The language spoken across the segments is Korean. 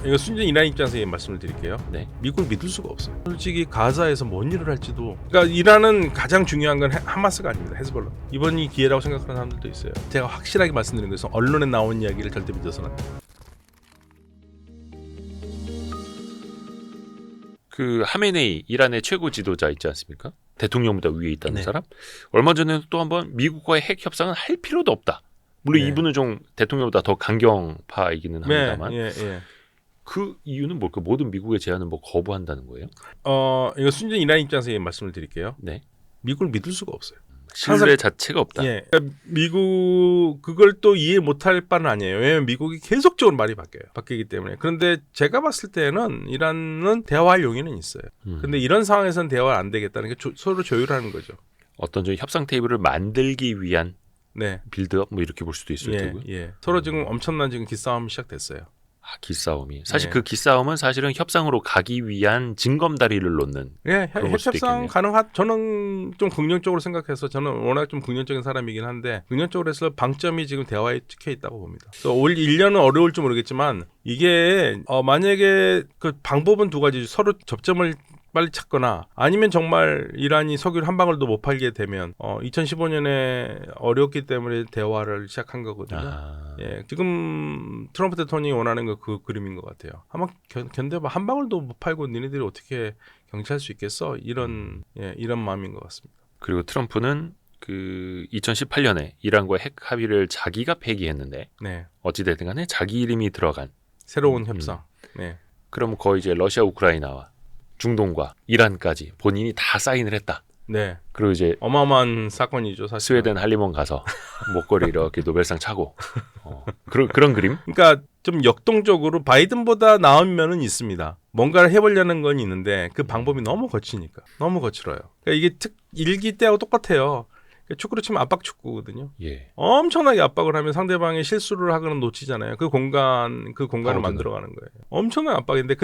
이거 순전 이란 입장에서 말씀을 드릴게요. 네. 미국을 믿을 수가 없어요. 솔직히 가자에서 뭔 일을 할지도. 그러니까 이란은 가장 중요한 건 하마스가 아닙니다. 헤즈볼라. 이번이 기회라고 생각하는 사람들도 있어요. 제가 확실하게 말씀드리는 것은 언론에 나온 이야기를 절대 믿어서는 안 돼요. 그 하메네이 이란의 최고 지도자 있지 않습니까? 대통령보다 위에 있다는 네. 사람. 얼마 전에는 또 한번 미국과의 핵 협상은 할 필요도 없다. 물론 네. 이분은 좀 대통령보다 더 강경파이기는 합니다만 예. 그 이유는 뭘까? 모든 미국의 제안을 뭐 거부한다는 거예요? 이거 순전 이란 입장에서 말씀을 드릴게요. 네. 미국을 믿을 수가 없어요. 신뢰 자체가 없다. 예. 그러니까 미국 그걸 또 이해 못할 바는 아니에요. 왜냐하면 미국이 계속적으로 말이 바뀌기 때문에. 그런데 제가 봤을 때는 이란은 대화할 용의는 있어요. 근데 이런 상황에서는 대화가 안 되겠다는 게 서로 조율하는 거죠. 어떤 좀 협상 테이블을 만들기 위한 네. 빌드업 뭐 이렇게 볼 수도 있을 테고요. 예. 서로 지금 엄청난 지금 기싸움이 시작됐어요. 기싸움이. 사실 네. 그 기싸움은 사실은 협상으로 가기 위한 징검다리를 놓는. 예, 그런 걸 수도 협상 있겠네요. 저는 좀 긍정적으로 생각해서 저는 워낙 좀 긍정적인 사람이긴 한데 긍정적으로 해서 방점이 지금 대화에 찍혀 있다고 봅니다. 올 1년은 어려울지 모르겠지만 이게 만약에 그 방법은 두 가지 서로 접점을 빨리 찾거나 아니면 정말 이란이 석유를 한 방울도 못 팔게 되면 2015년에 어렵기 때문에 대화를 시작한 거거든요. 예, 지금 트럼프 대통령이 원하는 거 그 그림인 것 같아요. 한번 견뎌봐. 한 방울도 못 팔고 니네들이 어떻게 경치할 수 있겠어? 이런 마음인 것 같습니다. 그리고 트럼프는 그 2018년에 이란과 핵 합의를 자기가 폐기했는데 네, 어찌됐든 간에 자기 이름이 들어간 새로운 협상. 네, 그럼 거의 이제 러시아 우크라이나와 중동과 이란까지 본인이 다 사인을 했다. 네, 그리고 이제 어마어마한 사건이죠, 사실. 스웨덴 할리몬 가서 목걸이 이렇게 노벨상 차고 그런 그림? 그러니까 좀 역동적으로 바이든보다 나은 면은 있습니다. 뭔가를 해보려는 건 있는데 그 방법이 너무 거치니까 너무 거칠어요. 그러니까 이게 일기 때하고 똑같아요. 축구로 치면 압박 축구거든요. 예. 엄청나게 압박을 하면 상대방이 실수를 하거나 놓치잖아요. 그 공간을 만들어가는 거예요. 엄청난 압박인데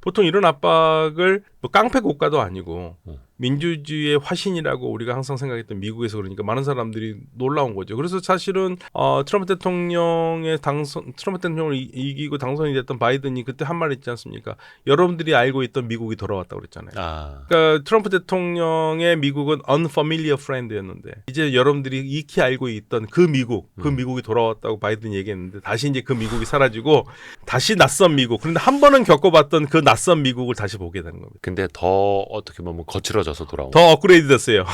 보통 이런 압박을 뭐 깡패 국가도 아니고 민주주의의 화신이라고 우리가 항상 생각했던 미국에서 그러니까 많은 사람들이 놀라운 거죠. 그래서 사실은 트럼프 대통령을 이기고 당선이 됐던 바이든이 그때 한 말 있지 않습니까? 여러분들이 알고 있던 미국이 돌아왔다고 그랬잖아요. 그러니까 트럼프 대통령의 미국은 unfamiliar friend였는데 이제 여러분들이 익히 알고 있던 그 미국이 돌아왔다고 바이든이 얘기했는데 다시 이제 그 미국이 사라지고 다시 낯선 미국. 그런데 한 번은 겪어봤던 그 낯선 미국을 다시 보게 되는 겁니다. 근데 더 어떻게 보면 거칠어져서 돌아온. 더 업그레이드 됐어요.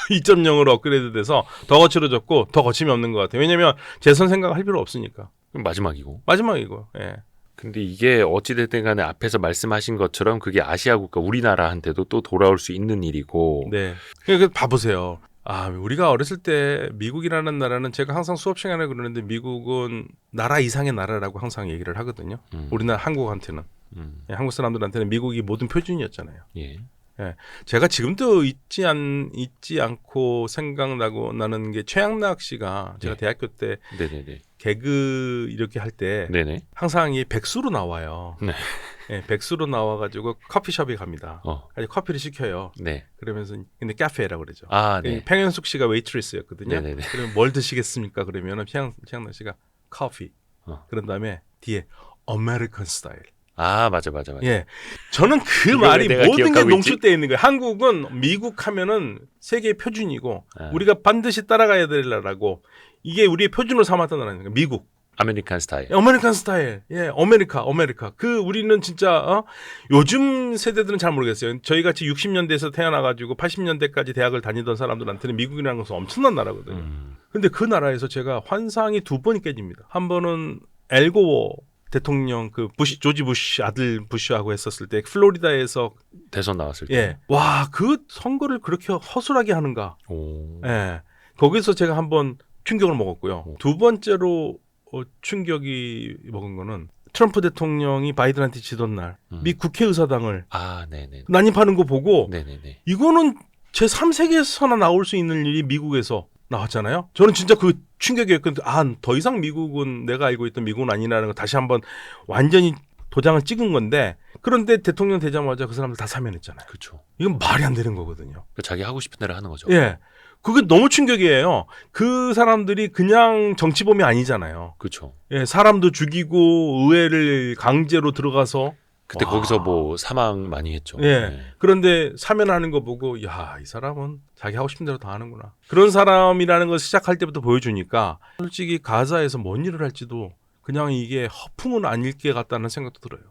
2.0으로 업그레이드 돼서 더 거칠어졌고 더 거침이 없는 것 같아요. 왜냐하면 재선 생각할 필요 없으니까. 그럼 마지막이고. 예. 근데 이게 어찌됐든 간에 앞에서 말씀하신 것처럼 그게 아시아 국가 우리나라한테도 또 돌아올 수 있는 일이고. 네. 그러니까 봐보세요. 우리가 어렸을 때 미국이라는 나라는 제가 항상 수업 시간에 그러는데 미국은 나라 이상의 나라라고 항상 얘기를 하거든요. 우리나라 한국한테는. 예, 한국 사람들한테는 미국이 모든 표준이었잖아요. 예. 예, 제가 지금도 잊지 않고 생각나고 나는 게 최양락 씨가 제가 대학교 때 네네네. 개그 이렇게 할 때 네네. 항상 이 백수로 나와요. 네. 예, 백수로 나와가지고 커피숍에 갑니다. 아니, 커피를 시켜요. 네. 그러면서 근데 카페라고 그러죠. 네. 평현숙 씨가 웨이트리스였거든요. 네네네. 그러면 뭘 드시겠습니까? 그러면은 최양락 씨가 커피. 그런 다음에 뒤에 아메리칸 스타일. 맞아. 예, 저는 그 말이 모든 게 농축되어 있는 거예요. 한국은 미국 하면은 세계의 표준이고 우리가 반드시 따라가야 되라고 이게 우리의 표준으로 삼았던 나라니까 미국. 아메리칸 스타일. 아메리칸 스타일. 예, 아메리카. 우리는 진짜 요즘 세대들은 잘 모르겠어요. 저희 같이 60년대에서 태어나가지고 80년대까지 대학을 다니던 사람들한테는 미국이라는 것은 엄청난 나라거든요. 근데 그 나라에서 제가 환상이 두 번 깨집니다. 한 번은 엘고어 대통령 조지 부시 아들 부시하고 했었을 때 플로리다에서 대선 나왔을 때. 예. 와, 그 선거를 그렇게 허술하게 하는가. 오. 예. 거기서 제가 한번 충격을 먹었고요. 두 번째로 충격이 먹은 거는 트럼프 대통령이 바이든한테 지던 날 미 국회의사당을 네네. 난입하는 거 보고 네네네. 이거는 제3세계에서나 나올 수 있는 일이 미국에서 나왔잖아요. 저는 진짜 그 충격이었거든요. 더 이상 미국은 내가 알고 있던 미국은 아니라는 거 다시 한번 완전히 도장을 찍은 건데 그런데 대통령 되자마자 그 사람들 다 사면했잖아요. 그렇죠. 이건 말이 안 되는 거거든요. 자기 하고 싶은 대로 하는 거죠. 예. 그게 너무 충격이에요. 그 사람들이 그냥 정치범이 아니잖아요. 그렇죠. 예, 사람도 죽이고 의회를 강제로 들어가서 그때 와. 거기서 뭐 사망 많이 했죠. 예. 네. 그런데 사면하는 거 보고 야, 이 사람은 자기 하고 싶은 대로 다 하는구나. 그런 사람이라는 걸 시작할 때부터 보여주니까 솔직히 가자에서 뭔 일을 할지도 그냥 이게 허풍은 아닐 게 같다는 생각도 들어요.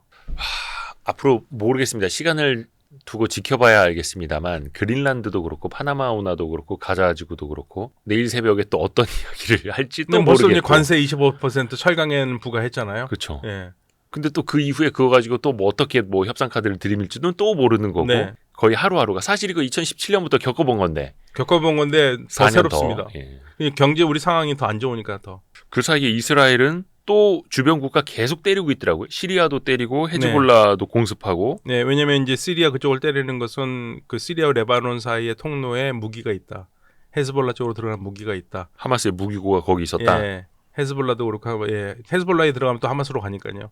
앞으로 모르겠습니다. 시간을 두고 지켜봐야 알겠습니다만 그린란드도 그렇고 파나마 운하도 그렇고 가자 지구도 그렇고 내일 새벽에 또 어떤 이야기를 할지 또 근데 벌써 이제 모르겠고. 관세 25% 철강엔 부과했잖아요. 그렇죠. 예. 근데 또 그 이후에 그거 가지고 또 뭐 어떻게 뭐 협상 카드를 들이밀지는 또 모르는 거고 네. 거의 하루하루가 사실 이거 2017년부터 겪어본 건데 겪어본 건데 더 4년 새롭습니다. 더. 예. 경제 우리 상황이 더 안 좋으니까 더. 그 사이에 이스라엘은 또 주변 국가 계속 때리고 있더라고요. 시리아도 때리고 헤즈볼라도 공습하고. 네, 왜냐면 이제 시리아 그쪽을 때리는 것은 그 시리아와 레바논 사이에 통로에 무기가 있다. 헤즈볼라 쪽으로 들어가는 무기가 있다. 하마스의 무기고가 거기 있었다. 예, 헤즈볼라도 그렇고 하고, 예, 헤즈볼라에 들어가면 또 하마스로 가니까요.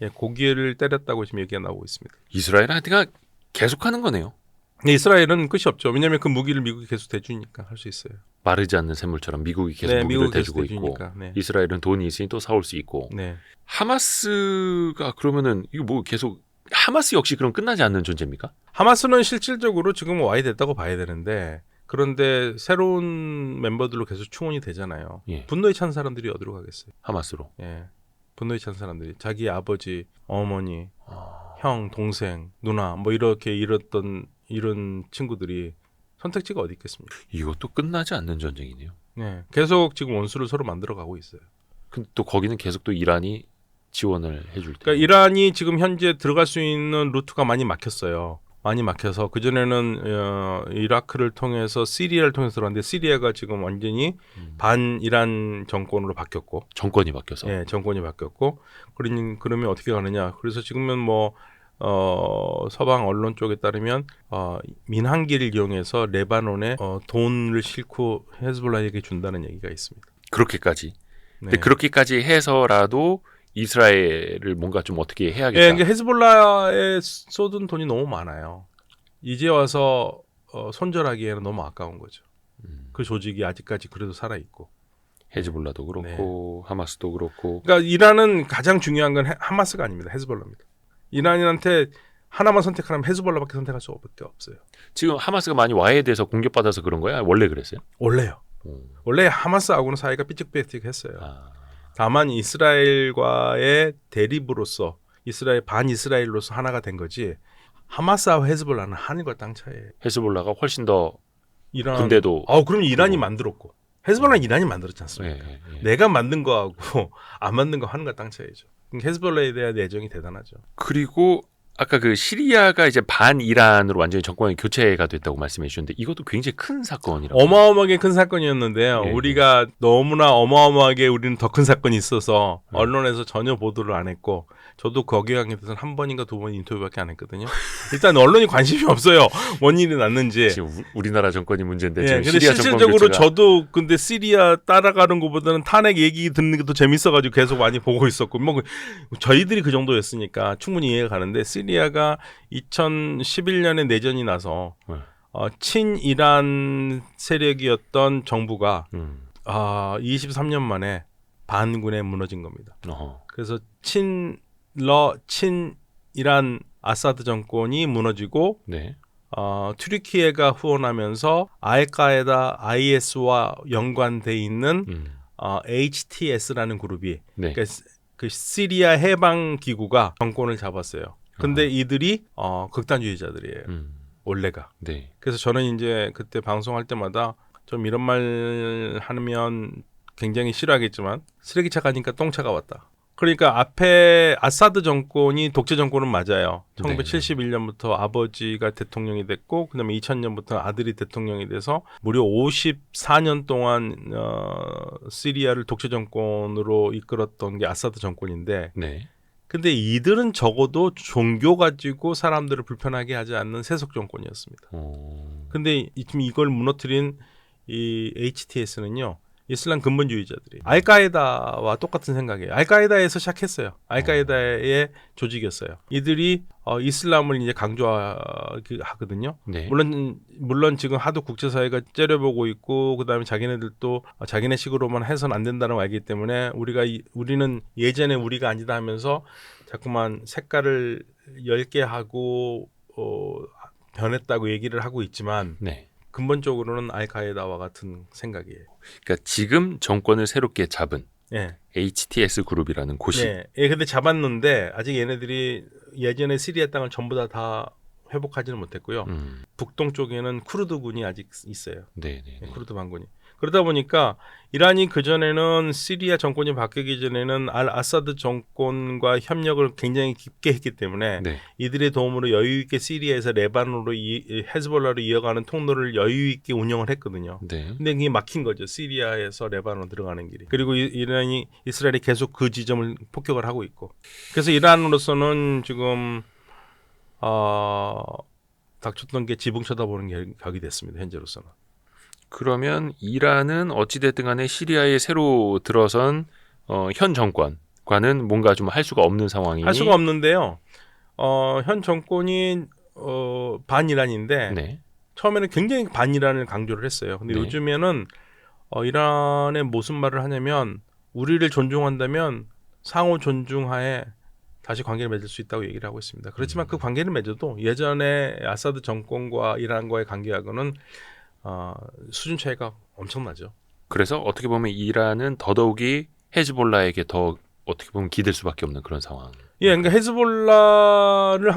예, 고기를 때렸다고 지금 얘기가 나오고 있습니다. 이스라엘은 하여튼 계속하는 거네요. 근데 이스라엘은 끝이 없죠. 왜냐면 그 무기를 미국이 계속 대주니까 할 수 있어요. 마르지 않는 샘물처럼 미국이 계속 무기를 미국이 계속 대주고 있고 대주니까. 네. 이스라엘은 돈이 있으니 또 사올 수 있고 네. 하마스가 그러면은 이거 뭐 계속 하마스 역시 그럼 끝나지 않는 존재입니까? 하마스는 실질적으로 지금 와야 됐다고 봐야 되는데 그런데 새로운 멤버들로 계속 충원이 되잖아요. 예. 분노에 찬 사람들이 어디로 가겠어요? 하마스로. 예. 분노에 찬 사람들이 자기 아버지, 어머니, 아, 형, 동생, 누나 뭐 이렇게 잃었던 이런 친구들이 선택지가 어디 있겠습니까? 이것도 끝나지 않는 전쟁이네요. 네. 계속 지금 원수를 서로 만들어 가고 있어요. 근데 또 거기는 계속 또 이란이 지원을 해줄 때. 그러니까 이란이 지금 현재 들어갈 수 있는 루트가 많이 막혔어요. 많이 막혀서 그전에는 이라크를 통해서 시리아를 통해서 들어왔는데 시리아가 지금 완전히 반 이란 정권으로 바뀌었고 정권이 바뀌어서. 예, 정권이 바뀌었고 그러면 어떻게 가느냐. 그래서 지금은 뭐 서방 언론 쪽에 따르면 민항기를 이용해서 레바논에 돈을 싣고 헤즈볼라에게 준다는 얘기가 있습니다. 그렇게까지. 네. 근데 그렇게까지 해서라도 이스라엘을 뭔가 좀 어떻게 해야겠다. 예, 그러니까 헤즈볼라에 쏟은 돈이 너무 많아요. 이제 와서 손절하기에는 너무 아까운 거죠. 그 조직이 아직까지 그래도 살아 있고. 헤즈볼라도 그렇고 하마스도 그렇고. 그러니까 이란은 가장 중요한 건 하마스가 아닙니다. 헤즈볼라입니다. 이란한테 하나만 선택하면 헤즈볼라밖에 선택할 수밖에 없어요. 지금 하마스가 많이 와해돼서 공격받아서 그런 거야? 원래 그랬어요? 원래요. 원래 하마스하고는 사이가 삐죽삐죽했어요. 아, 다만 이스라엘과의 대립으로서 반 이스라엘로서 하나가 된 거지. 하마스와 헤즈볼라는 하늘과 땅 차이예요. 헤즈볼라가 훨씬 더 이란 군대도. 그럼 이란이 만들었고 헤즈볼라는 이란이 만들었지 않습니까? 내가 만든 거하고 안 만든 거 하늘과 땅 차이죠. 헤즈볼라에 대한 애정이 대단하죠. 그리고 아까 그 시리아가 이제 반 이란으로 완전히 정권이 교체가 됐다고 말씀해 주셨는데 이것도 굉장히 큰 사건이라고. 어마어마하게 큰 사건이었는데요. 예, 우리가 너무나 어마어마하게 우리는 더 큰 사건이 있어서 언론에서 전혀 보도를 안 했고 저도 거기에 관계돼서는 한 번인가 두 번 인터뷰밖에 안 했거든요. 일단 언론이 관심이 없어요. 뭔 일이 났는지. 지금 우리나라 정권이 문제인데 예, 지금 근데 시리아 정권 실질적으로 교체가. 저도 근데 시리아 따라가는 것보다는 탄핵 얘기 듣는 게 더 재밌어가지고 계속 많이 보고 있었고 뭐 저희들이 그 정도였으니까 충분히 이해가 가는데 시리아가 2011년에 내전이 나서 친이란 세력이었던 정부가 23년 만에 반군에 무너진 겁니다. 그래서 친이란 아사드 정권이 무너지고 네. 튀르키예가 후원하면서 알카에다 IS와 연관돼 있는 HTS라는 그룹이 네. 그러니까 그 시리아 해방 기구가 정권을 잡았어요. 근데 이들이 극단주의자들이에요. 원래가. 네. 그래서 저는 이제 그때 방송할 때마다 좀 이런 말 하면 굉장히 싫어하겠지만 쓰레기차 가니까 똥차가 왔다. 그러니까 앞에 아사드 정권이 독재 정권은 맞아요. 1971년부터 아버지가 대통령이 됐고 그다음에 2000년부터 아들이 대통령이 돼서 무려 54년 동안 시리아를 독재 정권으로 이끌었던 게 아사드 정권인데 네. 근데 이들은 적어도 종교 가지고 사람들을 불편하게 하지 않는 세속 정권이었습니다. 근데 지금 이걸 무너뜨린 이 HTS는요. 이슬람 근본주의자들이 알카에다와 똑같은 생각이에요. 알카에다에서 시작했어요. 알카에다의 조직이었어요. 이들이 이슬람을 이제 강조하거든요. 네. 물론 지금 하도 국제사회가 째려보고 있고 그다음에 자기네들도 자기네식으로만 해서는 안 된다는 걸 알기 때문에 우리는 예전에 우리가 아니다 하면서 자꾸만 색깔을 10개 하고 변했다고 얘기를 하고 있지만 네. 근본적으로는 알카에다와 같은 생각이에요. 그러니까 지금 정권을 새롭게 잡은 예. HTS 그룹이라는 곳이 네. 예, 근데 잡았는데 아직 얘네들이 예전에 시리아 땅을 전부 다 회복하지는 못했고요. 북동쪽에는 쿠르드군이 아직 있어요. 네, 예, 쿠르드 반군이. 그러다 보니까 이란이 그전에는 시리아 정권이 바뀌기 전에는 알 아사드 정권과 협력을 굉장히 깊게 했기 때문에 네. 이들의 도움으로 여유 있게 시리아에서 레바논으로 헤즈볼라로 이어가는 통로를 여유 있게 운영을 했거든요. 네. 근데 그게 막힌 거죠. 시리아에서 레바논 들어가는 길이. 그리고 이스라엘이 계속 그 지점을 폭격을 하고 있고. 그래서 이란으로서는 지금 닥쳤던 게 지붕 쳐다보는 격이 됐습니다. 현재로서는. 그러면 이란은 어찌됐든 간에 시리아에 새로 들어선 현 정권과는 뭔가 좀 할 수가 없는 상황이니 할 수가 없는데요. 현 정권이 반이란인데 네. 처음에는 굉장히 반이란을 강조를 했어요. 근데 네. 요즘에는 이란에 무슨 말을 하냐면 우리를 존중한다면 상호 존중하에 다시 관계를 맺을 수 있다고 얘기를 하고 있습니다. 그렇지만 그 관계를 맺어도 예전에 아사드 정권과 이란과의 관계하고는 수준 차이가 엄청나죠. 그래서 어떻게 보면 이란은 더더욱이 헤즈볼라에게 더 어떻게 보면 기댈 수밖에 없는 그런 상황. 예, 그러니까 헤즈볼라를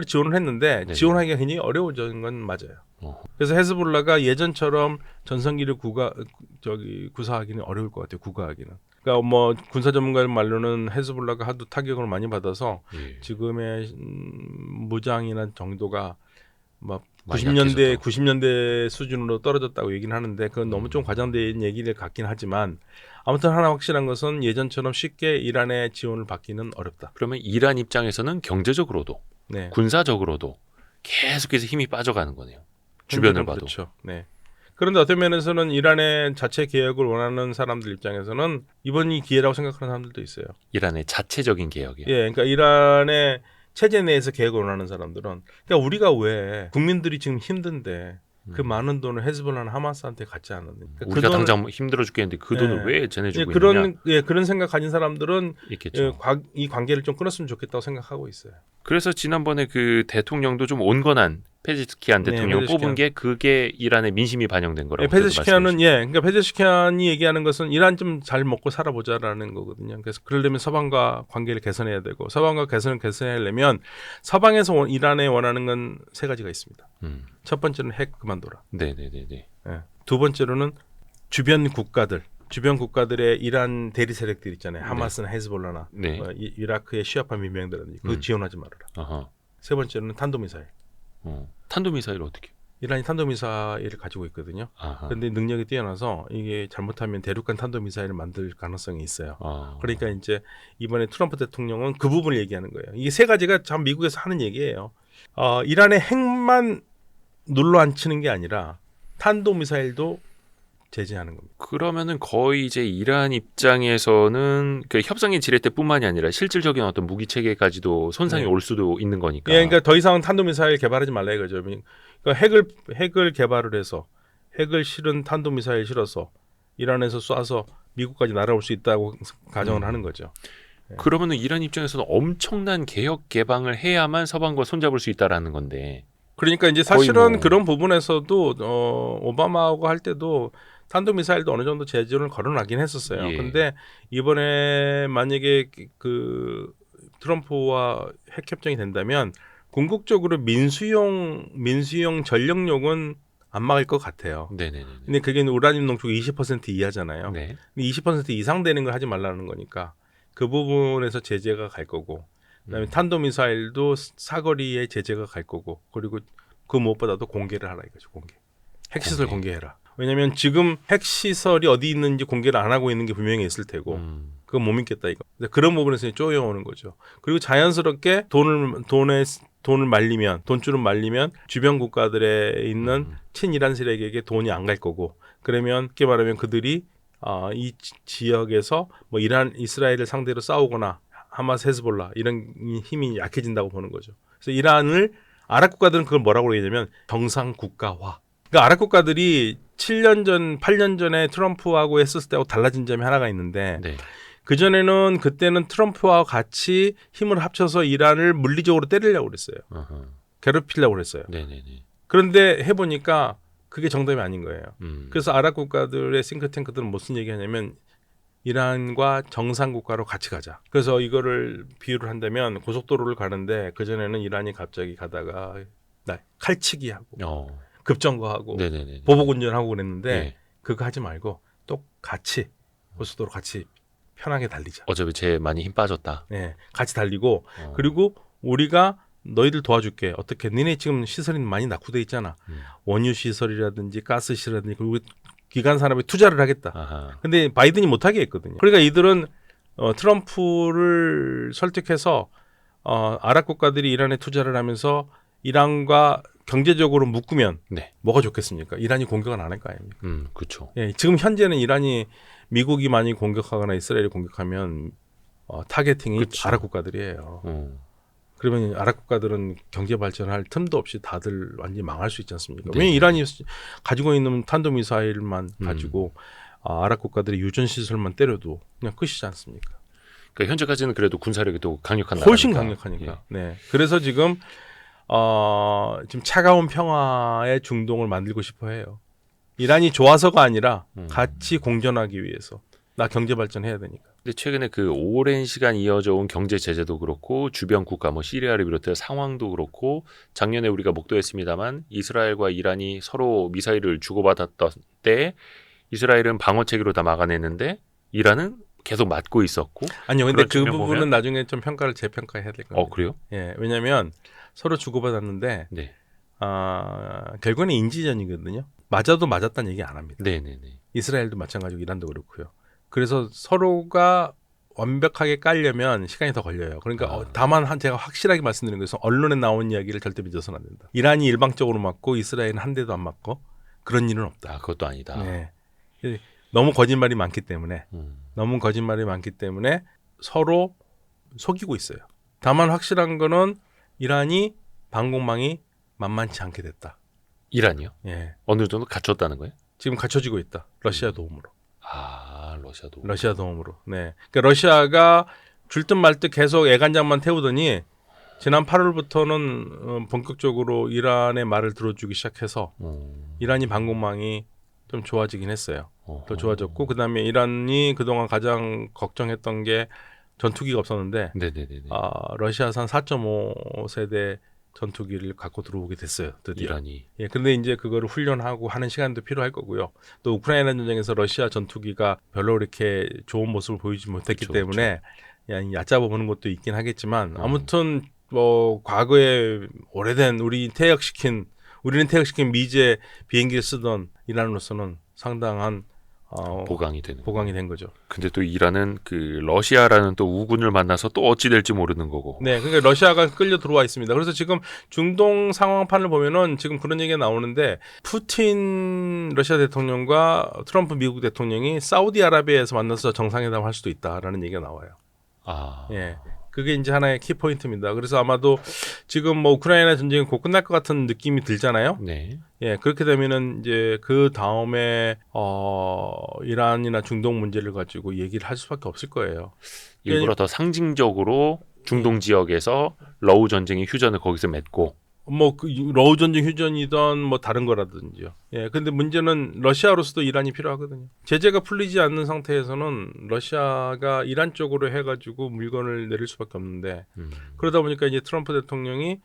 지원을 했는데 네. 지원하기가 굉장히 어려워진 건 맞아요. 어허. 그래서 헤즈볼라가 예전처럼 전성기를 구사하기는 어려울 것 같아요. 구가하기는. 그러니까 뭐 군사 전문가들 말로는 헤즈볼라가 하도 타격을 많이 받아서 예. 지금의 무장이나 정도가 막 많이 90년대 수준으로 떨어졌다고 얘기는 하는데 그건 너무 좀 과장된 얘기를 같긴 하지만 아무튼 하나 확실한 것은 예전처럼 쉽게 이란의 지원을 받기는 어렵다. 그러면 이란 입장에서는 경제적으로도 네. 군사적으로도 계속해서 힘이 빠져가는 거네요. 주변을 봐도. 그렇죠. 네. 그런데 어떤 면에서는 이란의 자체 개혁을 원하는 사람들 입장에서는 이번이 기회라고 생각하는 사람들도 있어요. 이란의 자체적인 개혁이요. 예, 그러니까 이란의 체제 내에서 개혁을 원하는 사람들은 그러니까 우리가 왜 국민들이 지금 힘든데 그 많은 돈을 헤즈볼라나 하마스한테 갖지 않았는가? 우리가 당장 힘들어 죽겠는데 그 돈을 왜 쟤네 주고 있느냐? 그런 생각 가진 사람들은 있겠죠. 이 관계를 좀 끊었으면 좋겠다고 생각하고 있어요. 그래서 지난번에 그 대통령도 좀 온건한 페제시키안 대통령 뽑은 게 그게 이란의 민심이 반영된 거라고. 페제시키안은 그러니까 페제시키안이 얘기하는 것은 이란 좀 잘 먹고 살아보자라는 거거든요. 그래서 그러려면 서방과 관계를 개선해야 되고 서방과 개선하려면 서방에서 이란에 원하는 건 세 가지가 있습니다. 첫 번째는 핵 그만둬라. 네네네네. 예. 두 번째로는 주변 국가들의 이란 대리 세력들 있잖아요. 하마스나 헤즈볼라나 네. 이라크의 시아파 민병대라든지 그거 지원하지 말아라. 아하. 세 번째로는 탄도미사일. 탄도미사일 어떻게? 이란이 탄도미사일을 가지고 있거든요. 그런데 능력이 뛰어나서 이게 잘못하면 대륙간 탄도미사일을 만들 가능성이 있어요. 그러니까 이제 이번에 트럼프 대통령은 그 부분을 얘기하는 거예요. 이게 세 가지가 참 미국에서 하는 얘기예요. 이란의 핵만 눌러 앉히는 게 아니라 탄도미사일도 제재하는 겁니다. 그러면은 거의 이제 이란 입장에서는 그 협상이 지렛 때뿐만이 아니라 실질적인 어떤 무기 체계까지도 손상이 올 수도 있는 거니까. 예, 그러니까 더 이상 탄도미사일 개발하지 말라 이거죠. 그러니까 핵을 개발을 해서 핵을 실은 탄도미사일 실어서 이란에서 쏴서 미국까지 날아올 수 있다고 가정을 하는 거죠. 그러면은 이란 입장에서는 엄청난 개혁 개방을 해야만 서방과 손잡을 수 있다라는 건데. 그러니까 이제 사실은 그런 부분에서도 오바마하고 할 때도 탄도미사일도 어느 정도 제재를 걸어놨긴 했었어요. 근데 이번에 만약에 그 트럼프와 핵 협정이 된다면 궁극적으로 민수용 전력력은 안 막을 것 같아요. 네네네. 근데 그게 우라늄 농축 20% 이하잖아요. 네. 20% 이상 되는 걸 하지 말라는 거니까 그 부분에서 제재가 갈 거고, 그다음에 탄도미사일도 사거리에 제재가 갈 거고, 그리고 그 무엇보다도 공개를 하라 이거죠. 핵시설 공개해라. 왜냐하면 지금 핵시설이 어디 있는지 공개를 안 하고 있는 게 분명히 있을 테고 그건 못 믿겠다 이거. 그런 부분에서 쪼여오는 거죠. 그리고 자연스럽게 돈을 말리면 돈줄을 말리면 주변 국가들에 있는 친이란 세력에게 돈이 안 갈 거고 그러면 쉽게 말하면 그들이 이 지역에서 뭐 이란, 이스라엘을 상대로 싸우거나 하마스, 헤즈볼라 이런 힘이 약해진다고 보는 거죠. 그래서 이란을 아랍 국가들은 그걸 뭐라고 얘기하냐면 정상 국가화. 그러니까 아랍 국가들이 7년 전, 8년 전에 트럼프하고 했었을 때하고 달라진 점이 하나가 있는데 네. 그때는 트럼프와 같이 힘을 합쳐서 이란을 물리적으로 때리려고 그랬어요. 어허. 괴롭히려고 그랬어요. 네네네. 그런데 해보니까 그게 정답이 아닌 거예요. 음. 그래서 아랍 국가들의 싱크탱크들은 무슨 얘기하냐면 이란과 정상 국가로 같이 가자. 그래서 이거를 비유를 한다면 고속도로를 가는데 그전에는 이란이 갑자기 가다가 칼치기 하고 급정거하고 네네네. 보복 운전하고 그랬는데 네. 그거 하지 말고 똑같이 고속도로 같이 편하게 달리자. 어차피 쟤 많이 힘 빠졌다. 네, 같이 달리고 그리고 우리가 너희들 도와줄게. 어떻게? 니네 지금 시설이 많이 낙후돼 있잖아. 원유 시설이라든지 가스 시설이라든지 그리고 기간 산업에 투자를 하겠다. 아하. 근데 바이든이 못하게 했거든요. 그러니까 이들은 트럼프를 설득해서 아랍 국가들이 이란에 투자를 하면서 이란과 경제적으로 묶으면 네. 뭐가 좋겠습니까? 이란이 공격을 안 할 거 아닙니까? 그렇죠. 예, 지금 현재는 이란이 미국이 많이 공격하거나 이스라엘이 공격하면 타겟팅이 그쵸. 아랍 국가들이에요. 그러면 아랍 국가들은 경제 발전할 틈도 없이 다들 완전히 망할 수 있지 않습니까? 네. 왜냐하면 이란이 가지고 있는 탄도미사일만 가지고 아랍 국가들의 유전 시설만 때려도 그냥 끝이지 않습니까? 그러니까 현재까지는 그래도 군사력이 또 강력한 훨씬 나라니까. 강력하니까. 네. 그래서 지금 차가운 평화의 중동을 만들고 싶어 해요. 이란이 좋아서가 아니라 같이 공존하기 위해서. 나 경제 발전해야 되니까. 근데 최근에 그 오랜 시간 이어져 온 경제 제재도 그렇고 주변 국가 뭐 시리아를 비롯해 상황도 그렇고 작년에 우리가 목도했습니다만 이스라엘과 이란이 서로 미사일을 주고받았던 때 이스라엘은 방어 체계로 다 막아냈는데 이란은 계속 맞고 있었고. 아니요. 근데 그런 그 측면 부분은 보면- 나중에 좀 평가를 재평가해야 될 겁니다. 그래요? 예. 왜냐하면 서로 주고받았는데 네. 결국에는 인지전이거든요. 맞아도 맞았다는 얘기 안 합니다. 네네네. 이스라엘도 마찬가지고 이란도 그렇고요. 그래서 서로가 완벽하게 깔려면 시간이 더 걸려요. 그러니까 다만 제가 확실하게 말씀드리는 것은 언론에 나온 이야기를 절대 믿어서는 안 된다. 이란이 일방적으로 맞고 이스라엘은 한 대도 안 맞고 그런 일은 없다. 그것도 아니다. 네. 너무 거짓말이 많기 때문에 서로 속이고 있어요. 다만 확실한 거는 이란이 방공망이 만만치 않게 됐다. 이란이요? 예. 어느 정도 갖췄다는 거예요? 지금 갖춰지고 있다. 러시아 도움으로. 러시아도. 러시아 도움으로. 네. 그러니까 러시아가 줄 듯 말 듯 계속 애간장만 태우더니 지난 8월부터는 본격적으로 이란의 말을 들어주기 시작해서 이란이 방공망이 좀 좋아지긴 했어요. 더 좋아졌고 그다음에 이란이 그동안 가장 걱정했던 게 전투기가 없었는데 네네네. 러시아산 4.5세대 전투기를 갖고 들어오게 됐어요. 드디어. 이란이. 예, 근데 이제 그거를 훈련하고 하는 시간도 필요할 거고요. 또 우크라이나 전쟁에서 러시아 전투기가 별로 이렇게 좋은 모습을 보이지 못했기 그쵸, 때문에 얕잡아 보는 것도 있긴 하겠지만 아무튼 뭐 과거에 오래된 우리는 퇴역시킨 미제 비행기를 쓰던 이란으로서는 상당한 보강이 되는. 보강이 된 거죠. 근데 또 이란은 그 러시아라는 또 우군을 만나서 또 어찌 될지 모르는 거고. 네, 그러니까 러시아가 끌려 들어와 있습니다. 그래서 지금 중동 상황판을 보면은 지금 그런 얘기가 나오는데 푸틴 러시아 대통령과 트럼프 미국 대통령이 사우디아라비아에서 만나서 정상회담을 할 수도 있다라는 얘기가 나와요. 예. 그게 이제 하나의 키 포인트입니다. 그래서 아마도 지금 뭐 우크라이나 전쟁이 곧 끝날 것 같은 느낌이 들잖아요. 네. 예, 그렇게 되면은 이제 그 다음에 이란이나 중동 문제를 가지고 얘기를 할 수밖에 없을 거예요. 일부러 더 상징적으로 중동 지역에서 러우 전쟁의 휴전을 거기서 맺고. 뭐 그 러우 전쟁 휴전이든 뭐 다른 거라든지요. 예, 근데 문제는 러시아로서도 이란이 필요하거든요. 제재가 풀리지 않는 상태에서는 러시아가 이란 쪽으로 해가지고 물건을 내릴 수밖에 없는데 그러다 보니까 이제 트럼프 대통령이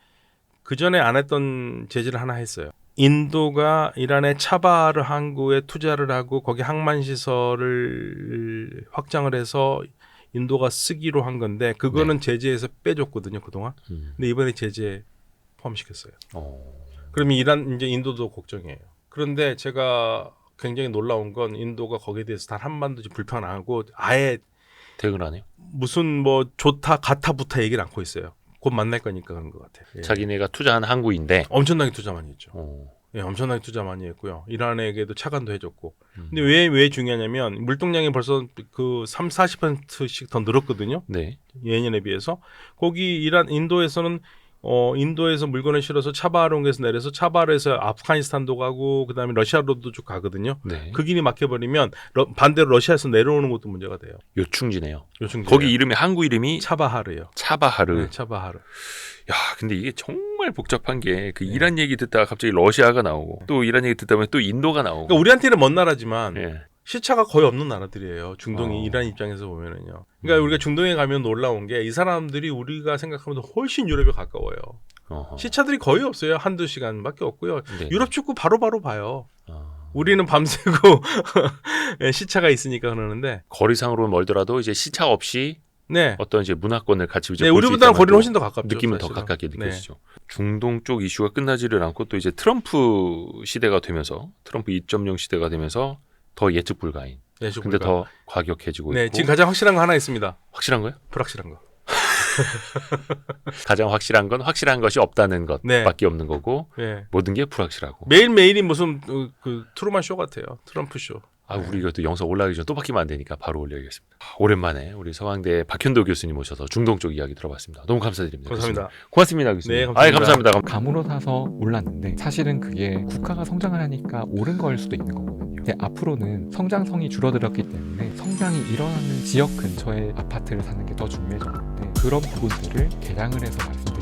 그 전에 안 했던 제재를 하나 했어요. 인도가 이란의 차바르 항구에 투자를 하고 거기 항만 시설을 확장을 해서 인도가 쓰기로 한 건데 그거는 제재에서 빼줬거든요 그동안. 근데 이번에 제재 포함시켰어요. 그러면 이제 인도도 걱정이에요. 그런데 제가 굉장히 놀라운 건 인도가 거기에 대해서 단 한마디도 불평 안 하고 아예 대응을 안 해요. 무슨 뭐 좋다 가타부타 얘기를 않고 있어요. 곧 만날 거니까 그런 것 같아요. 예. 자기네가 투자한 항구인데 엄청나게 투자 많이 했죠. 예, 엄청나게 투자 많이 했고요. 이란에게도 차관도 해줬고. 근데 왜 중요하냐면 물동량이 벌써 그 30-40%씩 더 늘었거든요. 네. 예년에 비해서. 거기 인도에서는 인도에서 물건을 실어서 차바하롱에서 내려서 차바르에서 아프가니스탄도 가고 그다음에 러시아로도 쭉 가거든요. 네. 그 길이 막혀버리면 반대로 러시아에서 내려오는 것도 문제가 돼요. 요충지네요. 요즘 거기 이름이 항구 이름이 차바하르예요. 차바하르. 네, 차바하르. 야, 근데 이게 정말 복잡한 게 그 이란 얘기 듣다가 갑자기 러시아가 나오고 또 이란 얘기 듣다 보면 또 인도가 나오고. 그러니까 우리한테는 먼 나라지만 예. 시차가 거의 없는 나라들이에요. 중동이 이란 입장에서 보면은요. 그러니까 우리가 중동에 가면 놀라운 게 이 사람들이 우리가 생각하면 훨씬 유럽에 가까워요. 어허. 시차들이 거의 없어요. 한두 시간밖에 없고요. 네. 유럽 축구 바로바로 봐요. 어. 우리는 밤새고 예, 시차가 있으니까 그러는데. 거리상으로 멀더라도 이제 시차 없이 네. 어떤 이제 문화권을 같이 이제 네, 볼수 우리보다는 있다는 거리는 또 훨씬 더 가깝죠. 느낌은 더 사실은. 가깝게 네. 느껴지죠. 중동 쪽 이슈가 끝나지를 않고 또 이제 트럼프 시대가 되면서 트럼프 2.0 시대가 되면서 더 예측 불가인. 네, 근데 더 과격해지고 네, 있고. 지금 가장 확실한 거 하나 있습니다. 확실한 거요? 불확실한 거. 가장 확실한 건 확실한 것이 없다는 네. 것밖에 없는 거고 네. 모든 게 불확실하고. 매일매일이 무슨 그 트루만 쇼 같아요. 트럼프 쇼. 아, 우리 이것도 영상 올라가기 전에 또 바뀌면 안 되니까 바로 올려야겠습니다. 오랜만에 우리 서강대 박현도 교수님 모셔서 중동 쪽 이야기 들어봤습니다. 너무 감사드립니다. 감사합니다. 교수님. 고맙습니다, 교수님. 네, 감사합니다. 아이, 감사합니다. 감으로 사서 올랐는데 사실은 그게 국가가 성장을 하니까 오른 거일 수도 있는 거거든요. 근데 앞으로는 성장성이 줄어들었기 때문에 성장이 일어나는 지역 근처에 아파트를 사는 게 더 중요해졌는데 그런 부분들을 개량을 해서 말씀드립니다.